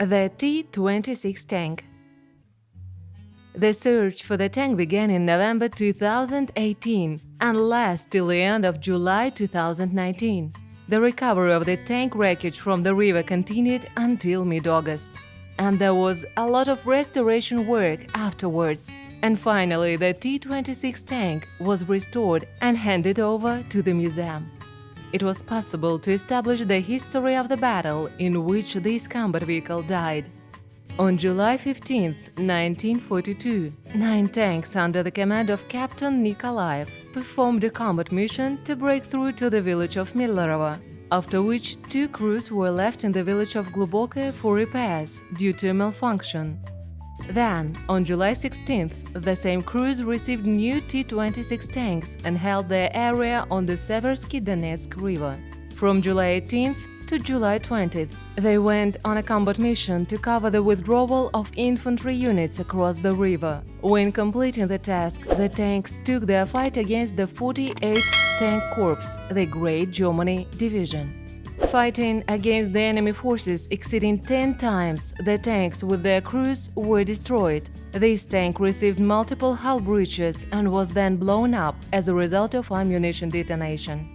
The T-26 tank. The search for the tank began in November 2018 and lasts till the end of July 2019. The recovery of the tank wreckage from the river continued until mid-August. And there was a lot of restoration work afterwards. And finally, the T-26 tank was restored and handed over to the museum. It was possible to establish the history of the battle in which this combat vehicle died. On July 15, 1942, 9 tanks under the command of Captain Nikolaev performed a combat mission to break through to the village of Millerovo, after which 2 crews were left in the village of Glubokoe for repairs due to a malfunction. Then, on July 16th, the same crews received new T-26 tanks and held their area on the Seversky-Donetsk River. From July 18th to July 20th, they went on a combat mission to cover the withdrawal of infantry units across the river. When completing the task, the tanks took their fight against the 48th Tank Corps, the Great Germany Division. Fighting against the enemy forces exceeding 10 times, the tanks with their crews were destroyed. This tank received multiple hull breaches and was then blown up as a result of ammunition detonation.